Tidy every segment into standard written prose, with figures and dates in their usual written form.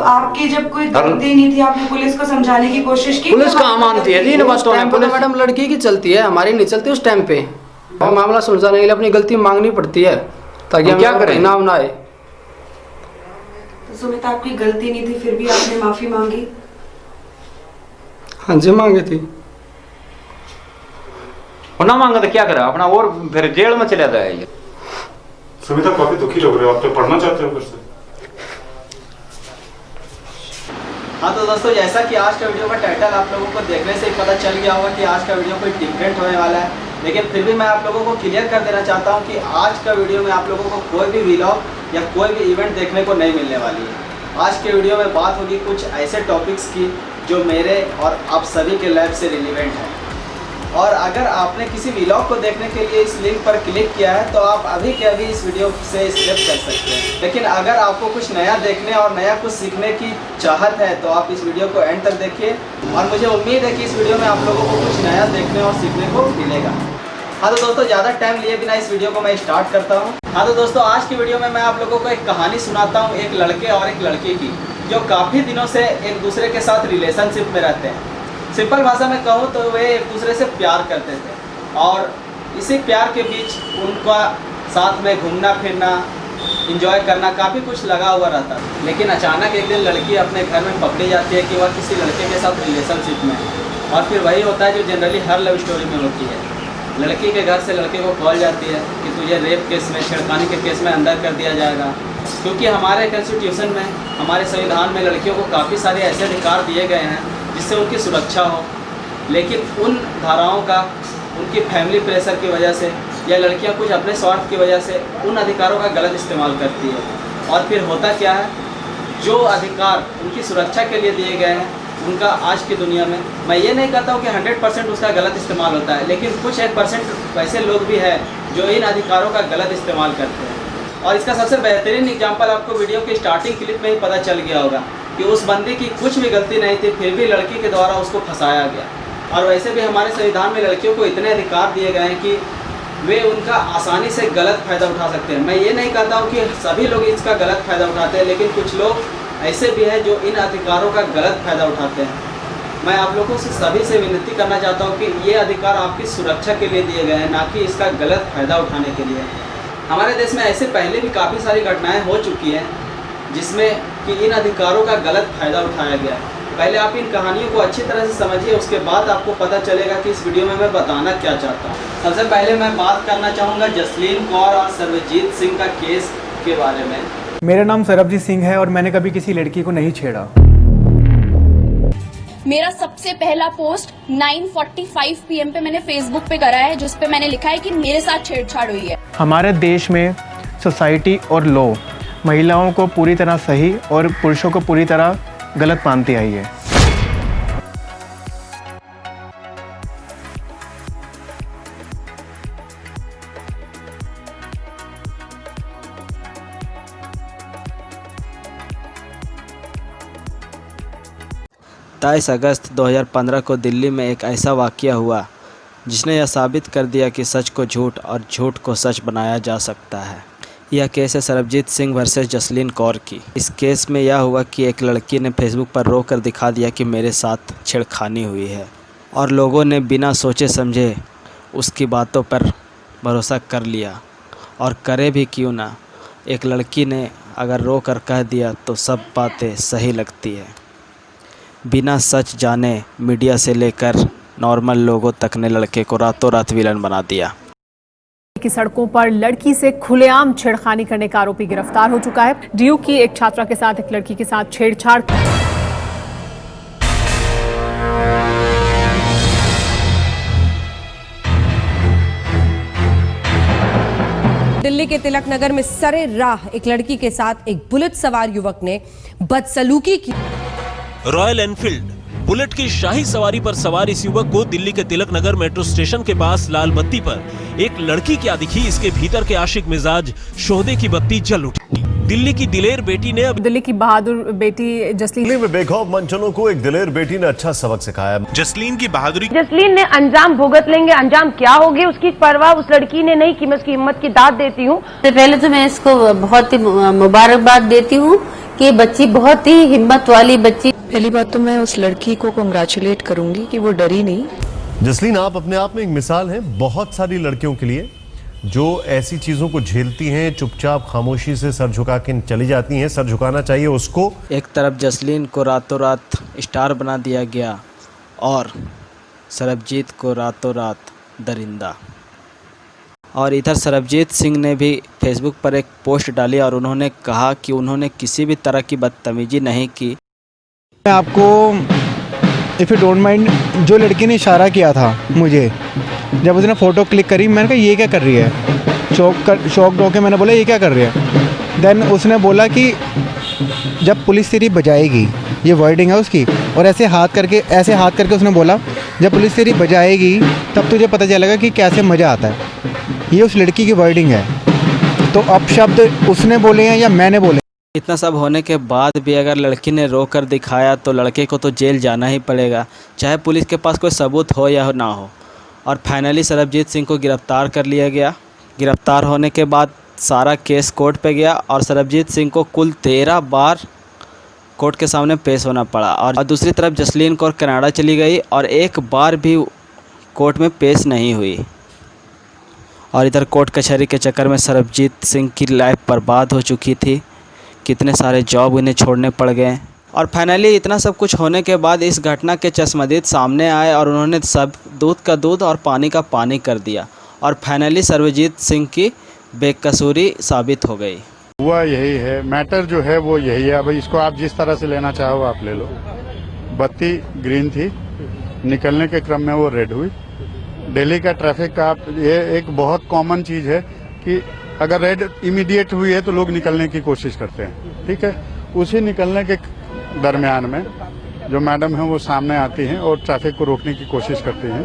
आपकी जब कोई गलती नहीं थी, आपने पुलिस को समझाने की कोशिश की? पुलिस कहाँ मानती है जी इन बातों में? पुलिस मैडम लड़की की चलती है, हमारी नहीं चलती उस टाइम पे। और मामला सुलझाने के लिए अपनी गलती मांगनी पड़ती है ताकि हम क्या करें, नाम ना आए। तो सुमित, आपकी गलती नहीं थी फिर भी आपने माफी मांगी? हाँ जी, मांगी थी। ना मांगा तो क्या करा अपना, और फिर जेल में चला जाए ये। सुमिता काफी दुखी लग रहे हो, आप तो पढ़ना चाहते हो फिर से? हाँ तो दोस्तों, जैसा कि आज का वीडियो का टाइटल आप लोगों को देखने से ही पता चल गया होगा कि आज का वीडियो कोई डिफरेंट होने वाला है, लेकिन फिर भी मैं आप लोगों को क्लियर कर देना चाहता हूँ कि आज का वीडियो में आप लोगों को कोई भी व्लॉग या कोई भी इवेंट देखने को नहीं मिलने वाली है। आज के वीडियो में बात होगी कुछ ऐसे टॉपिक्स की जो मेरे और आप सभी के लाइफ से रिलेवेंट है। और अगर आपने किसी व्लॉग को देखने के लिए इस लिंक पर क्लिक किया है तो आप अभी के अभी इस वीडियो से स्किप कर सकते हैं, लेकिन अगर आपको कुछ नया देखने और नया कुछ सीखने की चाहत है तो आप इस वीडियो को एंड तक देखिए और मुझे उम्मीद है कि इस वीडियो में आप लोगों को कुछ नया देखने और सीखने को मिलेगा। हाँ तो दोस्तों, ज़्यादा टाइम लिए बिना इस वीडियो को मैं स्टार्ट करता हूँ। हाँ तो दोस्तों, आज की वीडियो में मैं आप लोगों को एक कहानी सुनाता हूँ एक लड़के और एक लड़की की, जो काफ़ी दिनों से एक दूसरे के साथ रिलेशनशिप में रहते हैं। सिंपल भाषा में कहूँ तो वे एक दूसरे से प्यार करते थे और इसी प्यार के बीच उनका साथ में घूमना फिरना, एंजॉय करना काफ़ी कुछ लगा हुआ रहता है। लेकिन अचानक एक दिन लड़की अपने घर में पकड़ी जाती है कि वह किसी लड़के के साथ रिलेशनशिप में है, और फिर वही होता है जो जनरली हर लव स्टोरी में होती है। लड़की के घर से लड़के को कॉल जाती है कि तुझे रेप केस में, छेड़खानी के केस में अंदर कर दिया जाएगा, क्योंकि हमारे कॉन्स्टिट्यूशन में, हमारे संविधान में लड़कियों को काफ़ी सारे ऐसे अधिकार दिए गए हैं जिससे उनकी सुरक्षा हो। लेकिन उन धाराओं का उनकी फैमिली प्रेशर की वजह से या लड़कियां कुछ अपने स्वार्थ की वजह से उन अधिकारों का गलत इस्तेमाल करती है। और फिर होता क्या है, जो अधिकार उनकी सुरक्षा के लिए दिए गए हैं उनका आज की दुनिया में, मैं ये नहीं कहता हूँ कि 100% उसका गलत इस्तेमाल होता है, लेकिन कुछ 1% वैसे लोग भी हैं जो इन अधिकारों का गलत इस्तेमाल करते हैं। और इसका सबसे बेहतरीन एग्जाम्पल आपको वीडियो की स्टार्टिंग क्लिप में ही पता चल गया होगा कि उस बंदी की कुछ भी गलती नहीं थी, फिर भी लड़की के द्वारा उसको फंसाया गया। और वैसे भी हमारे संविधान में लड़कियों को इतने अधिकार दिए गए हैं कि वे उनका आसानी से गलत फ़ायदा उठा सकते हैं। मैं ये नहीं कहता हूँ कि सभी लोग इसका गलत फ़ायदा उठाते हैं, लेकिन कुछ लोग ऐसे भी हैं जो इन अधिकारों का गलत फ़ायदा उठाते हैं। मैं आप लोगों से सभी से विनती करना चाहता हूँ कि ये अधिकार आपकी सुरक्षा के लिए दिए गए हैं, ना कि इसका गलत फ़ायदा उठाने के लिए। हमारे देश में ऐसे पहले भी काफ़ी सारी घटनाएँ हो चुकी हैं जिसमें कि इन अधिकारों का गलत फ़ायदा उठाया गया है। पहले आप इन कहानियों को अच्छी तरह से समझिए, उसके बाद आपको पता चलेगा कि इस वीडियो में मैं बताना क्या चाहता हूँ। सबसे पहले मैं बात करना चाहूँगा जसलीन कौर और सर्वजीत सिंह का केस के बारे में। मेरा नाम सरबजीत सिंह है और मैंने कभी किसी लड़की को नहीं छेड़ा। मेरा सबसे पहला पोस्ट 9:45 PM पे मैंने फेसबुक पे करा है, जिस पे मैंने लिखा है कि मेरे साथ छेड़छाड़ हुई है। हमारे देश में सोसाइटी और लॉ महिलाओं को पूरी तरह सही और पुरुषों को पूरी तरह गलत मानती आई है। तेईस अगस्त 2015 को दिल्ली में एक ऐसा वाक़या हुआ जिसने यह साबित कर दिया कि सच को झूठ और झूठ को सच बनाया जा सकता है। यह केस है सरबजीत सिंह वर्सेस जसलीन कौर की। इस केस में यह हुआ कि एक लड़की ने फेसबुक पर रो कर दिखा दिया कि मेरे साथ छेड़खानी हुई है, और लोगों ने बिना सोचे समझे उसकी बातों पर भरोसा कर लिया। और करे भी क्यों ना, एक लड़की ने अगर रो कर कह दिया तो सब बातें सही लगती है। बिना सच जाने मीडिया से लेकर नॉर्मल लोगों तक ने लड़के को रातों रात विलन बना दिया। की सड़कों पर लड़की से खुलेआम छेड़खानी करने का आरोपी गिरफ्तार हो चुका है। डीयू की एक छात्रा के साथ एक लड़की के साथ छेड़छाड़। दिल्ली के तिलक नगर में सरे राह एक लड़की के साथ एक बुलेट सवार युवक ने बदसलूकी की। रॉयल एनफील्ड बुलेट की शाही सवारी पर सवार इस युवक को दिल्ली के तिलक नगर मेट्रो स्टेशन के पास लाल बत्ती पर एक लड़की क्या दिखी, इसके भीतर के आशिक मिजाज शोहदे की बत्ती जल उठी। दिल्ली की दिलेर बेटी ने दिल्ली की बहादुर बेटी जसलीन में बेखौफ मंचलों को एक दिलेर बेटी ने अच्छा सबक सिखाया। जसलीन की बहादुरी। जसलीन ने अंजाम भुगत लेंगे, अंजाम क्या होगे उसकी परवाह उस लड़की ने नहीं की। मैं उसकी हिम्मत की दाद देती हूँ। पहले तो मैं इसको बहुत ही मुबारकबाद देती हूँ कि बच्ची बहुत ही हिम्मत वाली बच्ची। पहली बात तो मैं उस लड़की को कांग्रेचुलेट करूंगी कि वो डरी नहीं। जसलीन, आप अपने आप में एक मिसाल हैं बहुत सारी लड़कियों के लिए जो ऐसी चीजों को झेलती हैं, चुपचाप खामोशी से सर झुका के चली जाती हैं। सर झुकाना चाहिए उसको। एक तरफ जसलीन को रातों रात स्टार बना दिया गया और सरबजीत को रातों रात दरिंदा। और इधर सरबजीत सिंह ने भी फेसबुक पर एक पोस्ट डाली और उन्होंने कहा कि उन्होंने किसी भी तरह की बदतमीजी नहीं की। मैं आपको इफ़ यू डोंट माइंड, जो लड़की ने इशारा किया था मुझे, जब उसने फ़ोटो क्लिक करी, मैंने कहा ये क्या कर रही है। शौक होके मैंने बोला ये क्या कर रही है। देन उसने बोला कि जब पुलिस तेरी बजाएगी, ये वर्डिंग है उसकी, और ऐसे हाथ करके उसने बोला जब पुलिस तेरी बजाएगी तब तुझे पता चलेगा कि कैसे मज़ा आता है। ये उस लड़की की वर्डिंग है। तो अब शब्द उसने बोले हैं या मैंने बोले। इतना सब होने के बाद भी अगर लड़की ने रो कर दिखाया तो लड़के को तो जेल जाना ही पड़ेगा, चाहे पुलिस के पास कोई सबूत हो या ना हो। और फाइनली सरबजीत सिंह को गिरफ़्तार कर लिया गया। गिरफ़्तार होने के बाद सारा केस कोर्ट पे गया और सरबजीत सिंह को कुल 13 बार कोर्ट के सामने पेश होना पड़ा। और दूसरी तरफ जसलीन कौर कनाडा चली गई और एक बार भी कोर्ट में पेश नहीं हुई। और इधर कोर्ट कचहरी के चक्कर में सरबजीत सिंह की लाइफ बर्बाद हो चुकी थी। कितने सारे जॉब इन्हें छोड़ने पड़ गए। और फाइनली इतना सब कुछ होने के बाद इस घटना के चश्मदीद सामने आए और उन्होंने सब दूध का दूध और पानी का पानी कर दिया। और फाइनली सरबजीत सिंह की बेकसूरी साबित हो गई। हुआ यही है, मैटर जो है वो यही है। अब इसको आप जिस तरह से लेना चाहो आप ले लो। बत्ती ग्रीन थी, निकलने के क्रम में वो रेड हुई। दिल्ली का ट्रैफिक का ये एक बहुत कॉमन चीज़ है कि अगर रेड इमीडिएट हुई है तो लोग निकलने की कोशिश करते हैं, ठीक है। उसी निकलने के दरमियान में जो मैडम है वो सामने आती हैं और ट्रैफिक को रोकने की कोशिश करती हैं,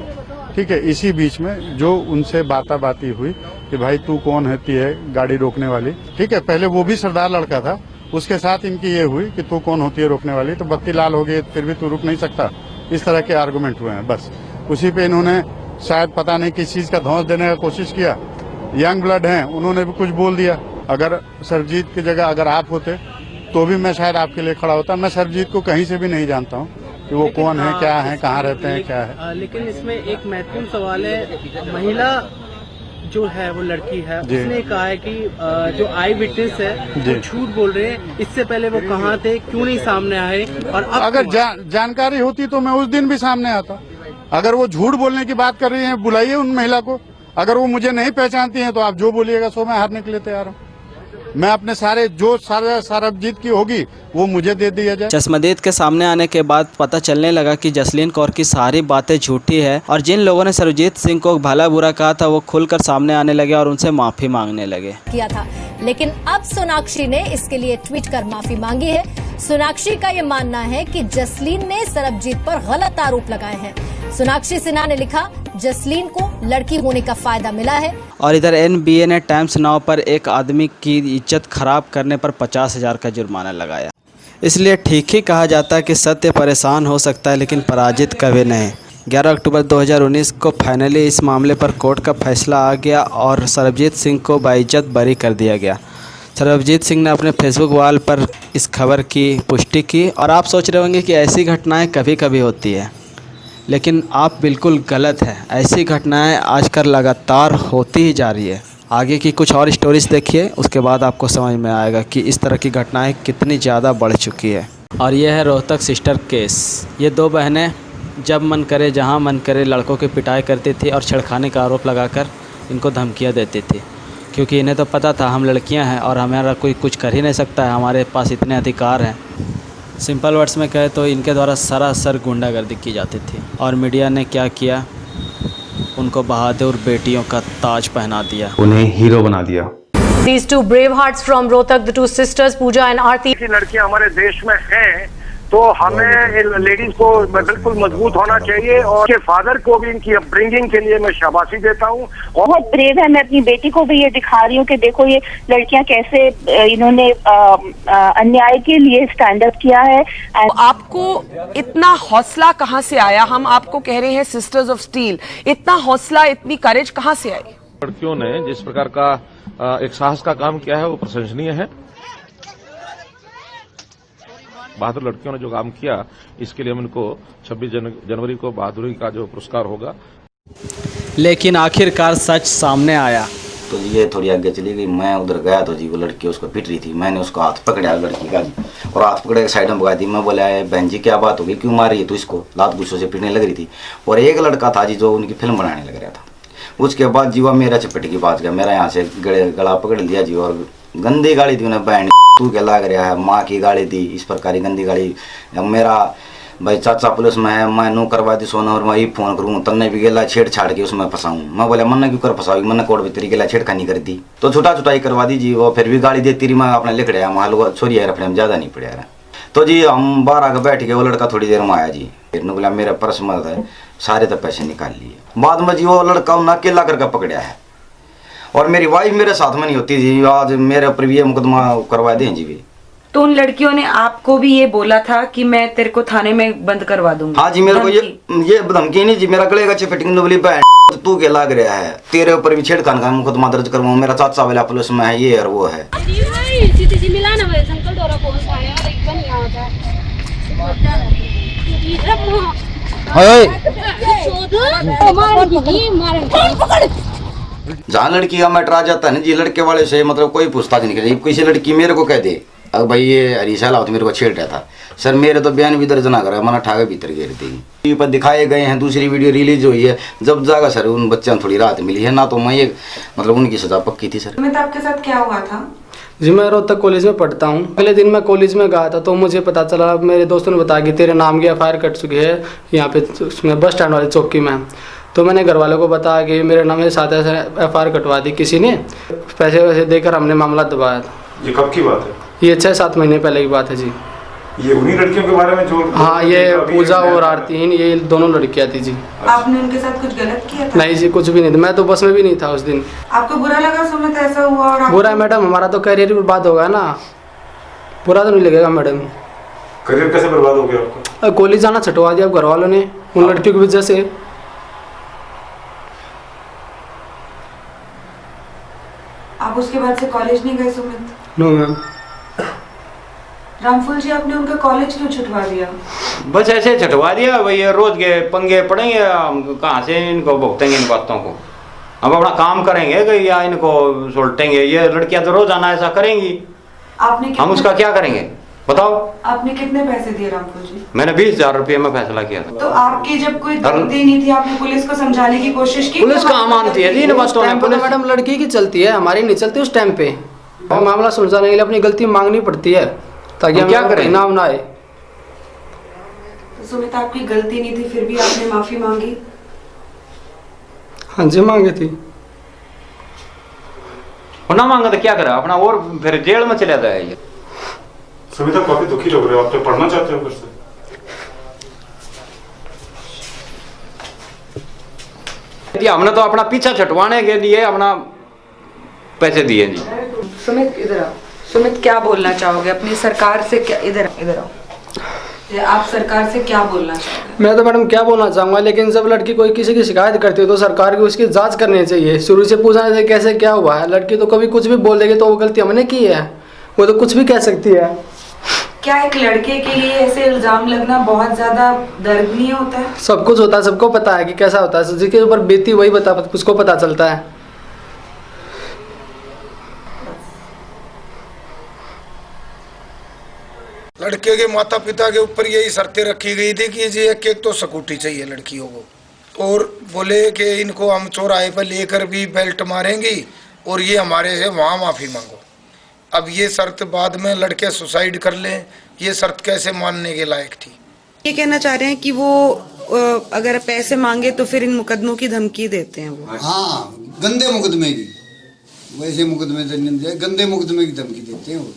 ठीक है। इसी बीच में जो उनसे बाती हुई कि भाई तू कौन होती है गाड़ी रोकने वाली, ठीक है। पहले वो भी सरदार लड़का था, उसके साथ इनकी ये हुई कि तू कौन होती है रोकने वाली, तो बत्ती लाल हो गई फिर भी तू रुक नहीं सकता। इस तरह के आर्गूमेंट हुए हैं। बस उसी पे इन्होंने शायद पता नहीं किस चीज़ का धौंस देने का कोशिश किया। यंग ब्लड हैं, उन्होंने भी कुछ बोल दिया। अगर सरबजीत की जगह अगर आप होते तो भी मैं शायद आपके लिए खड़ा होता। मैं सरबजीत को कहीं से भी नहीं जानता हूँ कि वो कौन है, क्या है, कहाँ रहते हैं, क्या है। लेकिन इसमें एक महत्वपूर्ण सवाल है, महिला जो है वो लड़की है, उसने कहा है कि जो आई विटनेस है वो झूठ बोल रहे हैं। इससे पहले वो कहाँ थे, क्यों नहीं सामने आए? और अब अगर जानकारी होती तो मैं उस दिन भी सामने आता। अगर वो झूठ बोलने की बात कर रही है, बुलाइए उन महिला को। अगर वो मुझे नहीं पहचानती हैं तो आप जो बोलिएगा सो मैं हारने के लिए तैयार हूँ। मैं अपने सारे जो सरबजीत की होगी वो मुझे दे दिया जाए। चश्मदीद के सामने आने के बाद पता चलने लगा कि जसलीन कौर की सारी बातें झूठी है और जिन लोगों ने सरबजीत सिंह को भला बुरा कहा था वो खुलकर सामने आने लगे और उनसे माफी मांगने लगे। किया था, लेकिन अब सोनाक्षी ने इसके लिए ट्वीट कर माफी मांगी है। सोनाक्षी का ये मानना है कि जसलीन ने सरबजीत पर गलत आरोप लगाए हैं। सोनाक्षी सिन्हा ने लिखा, जसलीन को लड़की होने का फायदा मिला है। और इधर NBA ने टाइम्स नाउ पर एक आदमी की इज्जत खराब करने पर 50,000 का जुर्माना लगाया। इसलिए ठीक ही कहा जाता है कि सत्य परेशान हो सकता है लेकिन पराजित कभी नहीं। 11 अक्टूबर 2019 को फाइनली इस मामले पर कोर्ट का फैसला आ गया और सरबजीत सिंह को बाइज्जत बरी कर दिया गया। सरबजीत सिंह ने अपने फेसबुक वॉल पर इस खबर की पुष्टि की। और आप सोच रहे होंगे कि ऐसी घटनाएं कभी कभी होती है, लेकिन आप बिल्कुल गलत हैं। ऐसी घटनाएं आजकल लगातार होती ही जा रही है। आगे की कुछ और स्टोरीज देखिए, उसके बाद आपको समझ में आएगा कि इस तरह की घटनाएं कितनी ज़्यादा बढ़ चुकी है। और यह है रोहतक सिस्टर केस। ये दो बहनें जब मन करे जहां मन करे लड़कों की पिटाई करती थी और छेड़खानी का आरोप लगाकर इनको धमकियां देती थी, क्योंकि इन्हें तो पता था हम लड़कियां हैं और हमारा कोई कुछ कर ही नहीं सकता है, हमारे पास इतने अधिकार हैं। सिंपल वर्ड्स में कहे तो इनके द्वारा सरासर गुंडागर्दी की जाती थी। और मीडिया ने क्या किया, उनको बहादुर बेटियों का ताज पहना दिया, उन्हें हीरो बना दिया। These two brave hearts from Rohtak, the two sisters Pooja and Aarti. लड़कियां हमारे देश में हैं तो हमें लेडीज को बिल्कुल मजबूत होना चाहिए। और के फादर को भी इनकी अपब्रिंगिंग के लिए मैं शाबाशी देता हूँ। बहुत ब्रेव है। मैं अपनी बेटी को भी ये दिखा रही हूँ कि देखो ये लड़कियां कैसे इन्होंने अन्याय के लिए स्टैंड अप किया है। आपको इतना हौसला कहाँ से आया? हम आपको कह रहे हैं सिस्टर्स ऑफ स्टील, इतना हौसला इतनी करेज कहाँ से आई? लड़कियों ने जिस प्रकार का एक साहस का काम किया है वो प्रशंसनीय है। बहादुर लड़कियों ने जो काम किया, इसके लिए हम इनको 26 जनवरी को बहादुरी का जो पुरस्कार होगा। लेकिन आखिरकार सच सामने आया। तो ये थोड़ी आगे चली गई, मैं उधर गया तो जी वो लड़की उसको पिट रही थी, मैंने उसको हाथ पकड़ा लड़की का जी, और हाथ पकड़े साइड में भगा दी। मैं बोला बहन जी क्या बात होगी, क्यों मार रही है? तो इसको लात गुस्सों से पिटने लग रही थी। और एक लड़का था जी जो उनकी फिल्म बनाने लग रहा था। उसके बाद जी वो मेरा चपेट की बात गया, मेरा यहाँ से गला पकड़ लिया जी, और गंदी गाली दी उन्हें, बहन तू क्या लग रहा है, माँ की गाली दी, इस प्रकार की गंदी गाली। मेरा भाई चाचा पुलिस में है, मैं नो करवा दी सोना और मैं ही फोन करूँ तन्ने भी गेला छेड़छाड़ के उसमें फंसाऊँ। मैं बोला मन्ना क्यों कर फंसाऊँ, मैंने कोर्ट भीतरी गेला छेड़खानी कर दी, तो छुटा छुटाई करवा दी जी। वो फिर भी गाली देती रही, मैं अपने लिख रहा वहाँ छोरी है रफड़े में ज़्यादा नहीं पड़ा रहा। तो जी हम बाहर आकर बैठ गए, वो लड़का थोड़ी देर में आया जी, फिर ने बोला मेरा पर्स मत है, सारे तो पैसे निकाल लिए। बाद में जी वो लड़का उन्हें अकेला करके पकड़ा है, और मेरी वाइफ मेरे साथ में नहीं होती जी, आज मेरे ऊपर भी ये मुकदमा करवा दें जी भी। तो उन लड़कियों ने आपको भी ये बोला था कि मैं तेरे को थाने में बंद करवा दूंगी? हाँ जी, मेरे को ये धमकी नहीं जी, मेरा गले का फिटिंग बोली बहन तू क्या लग रहा है, तेरे ऊपर भी छेड़खानी का मुकदमा दर्ज करवाऊं, मेरा चाचा वाला पुलिस में है, ये और वो है। जहाँ लड़की का मैटर आ जाता है ना जी, लड़के वाले से मतलब कोई पूछताछ नहीं करेगी। किसी लड़की मेरे को कह दे अब भाई ये हरीशा लाओ तो मेरे को छेड़ रहा था, सर मेरे तो बयान भी दर्ज ना करा, मैंने ठाके भीतर घेर देगी। टीवी पर दिखाए गए हैं, दूसरी वीडियो रिलीज हुई है, जब जागा सर उन बच्चों थोड़ी राहत मिली है ना, तो मैं ये मतलब उनकी सजा पक्की थी सर। सुमित आपके साथ क्या हुआ था? जी मैं रोहतक कॉलेज में पढ़ता हूँ। अगले दिन मैं कॉलेज में गया था तो मुझे पता चला, मेरे दोस्तों ने बताया कि तेरे नाम की FIR कट चुकी है यहाँ पे उसमें बस स्टैंड वाली चौकी में। तो मैंने घर वालों को बताया कि मेरे नाम के साथ ऐसे FIR कटवा दी किसी ने, पैसे वैसे देकर हमने मामला दबाया था। ये कब की बात है? ये 6-7 महीने पहले की बात है जी। ये उन्हीं लड़कियों के बारे में जो? हाँ, ये पूजा और आरती, ये दोनों लड़कियाँ थी जी। आपने उनके साथ कुछ गलत किया था? नहीं जी, कुछ भी नहीं था, मैं तो बस में भी नहीं था उस दिन। आपको बुरा लगा सुमित ऐसा हुआ? और बुरा मैडम, हमारा तो करियर बर्बाद होगा ना, बुरा तो नहीं लगेगा मैडम। करियर कैसे बर्बाद हो गया आपका? कॉलेज जाना छटवा दिया घर वालों ने उन लड़कियों की वजह से। आप उसके बाद से कॉलेज नहीं गए सुमित? No ma'am. रामफूल जी, आपने उनका कॉलेज क्यों छुटवा दिया? बस ऐसे छटवा दिया भाई, रोज के पंगे पड़ेंगे, कहाँ से इनको भुगतेंगे इन बातों को, हम अपना काम करेंगे कि या इनको सुलटेंगे, ये लड़कियां तो रोजाना ऐसा करेंगी, आपने हम उसका क्या करेंगे बताओ? आपने कितने पैसे दिए रामफूल जी? मैंने 20,000 रुपये में फैसला किया था। तो आपकी जब कोई गलती नहीं थी, आपने पुलिस को समझाने की कोशिश की? पुलिस कहाँ मानती है जी इन बातों में? पुलिस मैडम लड़की की चलती है, हमारी नहीं चलती उस टाइम पे। और मामला सुलझाने के लिए अपनी गलती मांगनी पड़ती है ताकि हम क्या करें, नाम ना आए। तो सुमित आपकी गलती नहीं थी फिर भी आपने माफी मांगी? हाँ जी मांगी थी। ना मांगा तो क्या करा अपना, और फिर जेल में चला जाए। ये सुमिता काफी दुखी लग रहे हो, आप तो पढ़ना चाहते हो फिर से? हमने तो अपना पीछा छटवाने के लिए अपना पैसे दिए जी। सुमित इधर आओ। सुमित क्या बोलना चाहोगे अपनी सरकार से? क्या इधर आओ, आप सरकार से क्या बोलना चाहोगे? मैं तो मैडम क्या बोलना चाहूँगा, लेकिन जब लड़की कोई किसी की शिकायत करती है तो सरकार को उसकी जांच करनी चाहिए, शुरू से पूछना चाहिए कैसे क्या हुआ है। लड़की तो कभी कुछ भी बोल देगी तो वो गलती हमने की है, वो तो कुछ भी कह सकती है। क्या एक लड़के के लिए ऐसे इल्जाम लगना बहुत ज्यादा दर्दनीय होता है? सब कुछ होता है, सबको पता है कि कैसा होता है, जिसके ऊपर बीती वही उसको पता चलता है। लड़के के माता पिता के ऊपर यही शर्तें रखी गई थी कि जी एक तो स्कूटी चाहिए लड़कियों को, और बोले कि इनको हम चौराहे पर लेकर भी बेल्ट मारेंगी और ये हमारे से वहाँ माफ़ी मांगो। अब ये शर्त बाद में लड़के सुसाइड कर लें, ये शर्त कैसे मानने के लायक थी? ये कहना चाह रहे हैं कि वो अगर पैसे मांगे तो फिर इन मुकदमों की धमकी देते हैं वो। हाँ, गंदे मुकदमे की, वैसे मुकदमे से नहीं, गंदे मुकदमे की धमकी देते हैं वो।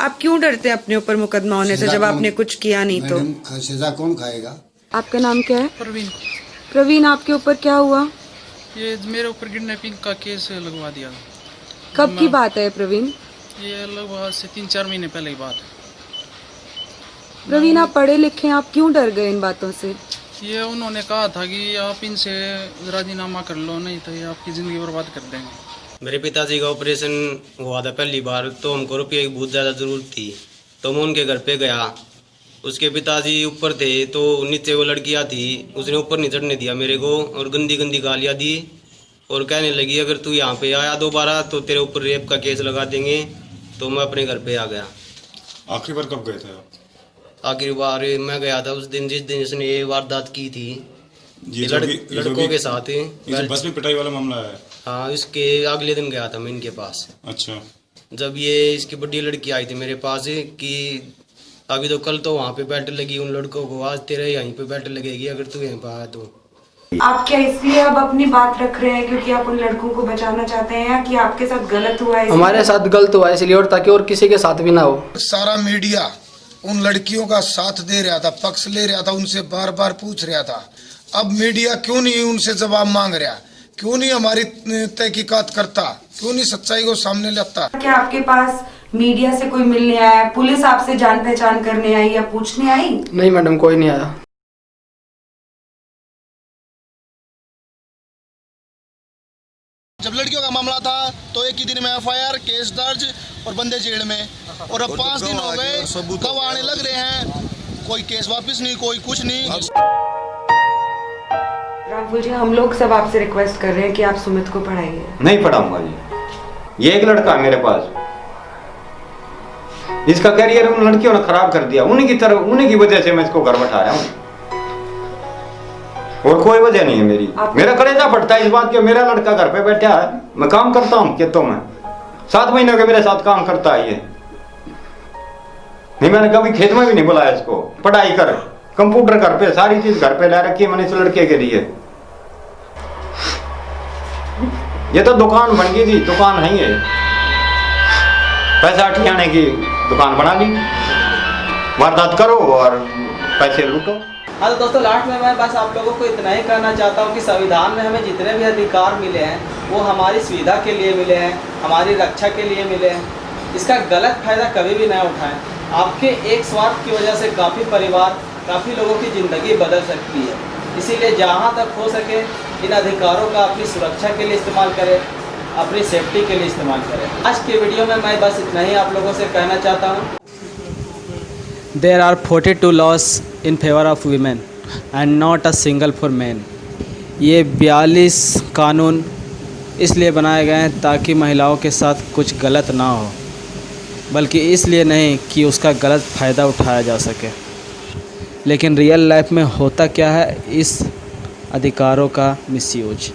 आप क्यों डरते हैं अपने ऊपर मुकदमा होने से जब आपने कुछ किया नहीं? तो सजा कौन खाएगा? आपका नाम क्या है? प्रवीण। प्रवीण, आपके ऊपर क्या हुआ? ये मेरे ऊपर किडनैपिंग का केस लगवा दिया। कब की बात है प्रवीण? ये लगभग से 3-4 महीने पहले की बात है। प्रवीण, आप पढ़े लिखे, आप क्यों डर गए इन बातों से? ये उन्होंने कहा था कि आप इनसे राजीनामा कर लो, नहीं तो ये आपकी ज़िंदगी बर्बाद कर देंगे। मेरे पिताजी का ऑपरेशन हुआ था पहली बार, तो हमको रुपये की बहुत ज़्यादा ज़रूरत थी, तो मैं उनके घर पे गया उसके पिताजी ऊपर थे तो नीचे वो लड़कियां थी, उसने ऊपर नहीं चढ़ने दिया मेरे को और गंदी गंदी गालियां दी और कहने लगी अगर तू यहाँ पे आया दोबारा तो तेरे ऊपर रेप का केस लगा देंगे। तो मैं अपने घर पे आ गया। आखिरी बार कब गए थे आप? आखिरी बार मैं गया था उस दिन जिस दिन इसने ये वारदात की थी लड़कों के साथ। बस में पिटाई वाला मामला है। हाँ, इसके अगले दिन गया था मैं इनके पास। अच्छा। जब ये इसकी बड़ी लड़की आई थी मेरे पास कि अभी तो कल तो वहाँ पे बैठ लगी उन लड़कों को, आज तेरे यहीं पे बैठ लगेगी अगर तू यहीं पे आया तो। आप क्या इसलिए अब अपनी बात रख रहे हैं क्योंकि आप उन लड़कों को बचाना चाहते हैं या कि आपके साथ गलत हुआ है? हमारे साथ गलत हुआ है इसलिए, और ताकि और किसी के साथ भी ना हो। सारा मीडिया उन लड़कियों का साथ दे रहा था, पक्ष ले रहा था, उनसे बार बार पूछ रहा था। अब मीडिया क्यों नहीं उनसे जवाब मांग रहा, क्यों नहीं हमारी तहकीकात करता, क्यों नहीं सच्चाई को सामने लाता? क्या आपके पास मीडिया से कोई मिलने आया, पुलिस आपसे जान पहचान करने आई या पूछने आई? नहीं मैडम, कोई नहीं आया। जब लड़कियों का मामला था तो एक ही दिन में एफआईआर, केस दर्ज और बंदे जेल में, और अब 5 दिन हो गए, कब आने लग रहे हैं, कोई केस वापस नहीं, कोई कुछ नहीं। राहुल जी, हम लोग सब आपसे रिक्वेस्ट कर रहे हैं कि आप सुमित को पढ़ाइए। नहीं पढ़ाऊंगा जी, ये एक लड़का है मेरे पास, इसका करियर उन लड़कियों ने खराब कर दिया, उन्हीं की वजह से मैं इसको घर बैठा रहा हूँ और कोई वजह नहीं है मेरी। मेरा कलेजा फटता है इस बात के, मेरा लड़का घर पे बैठा है, मैं काम करता हूँ खेतों में, 7 महीने के मेरे साथ काम करता है ये। नहीं, मैंने कभी खेत में भी नहीं बुलाया इसको। पढ़ाई कर, कंप्यूटर घर पे, सारी चीज घर पे ला रखी है मैंने इस लड़के के लिए। ये तो दुकान बन गई थी, दुकान है ये, पैसा ठिकाने की दुकान बना ली, वारदात करो और पैसे लूटो। हाँ तो दोस्तों, लास्ट में मैं बस आप लोगों को इतना ही कहना चाहता हूँ कि संविधान में हमें जितने भी अधिकार मिले हैं वो हमारी सुविधा के लिए मिले हैं, हमारी रक्षा के लिए मिले हैं। इसका गलत फायदा कभी भी ना उठाएं। आपके एक स्वार्थ की वजह से काफ़ी परिवार, काफ़ी लोगों की ज़िंदगी बदल सकती है। इसीलिए जहाँ तक हो सके इन अधिकारों का अपनी सुरक्षा के लिए इस्तेमाल करें, अपनी सेफ्टी के लिए इस्तेमाल करें। आज के वीडियो में मैं बस इतना ही आप लोगों से कहना चाहता हूँ। There are 42 laws in favor of women and not a single for men. ये 42 कानून इसलिए बनाए गए हैं ताकि महिलाओं के साथ कुछ गलत ना हो, बल्कि इसलिए नहीं कि उसका गलत फ़ायदा उठाया जा सके। लेकिन रियल लाइफ में होता क्या है, इस अधिकारों का मिसयूज।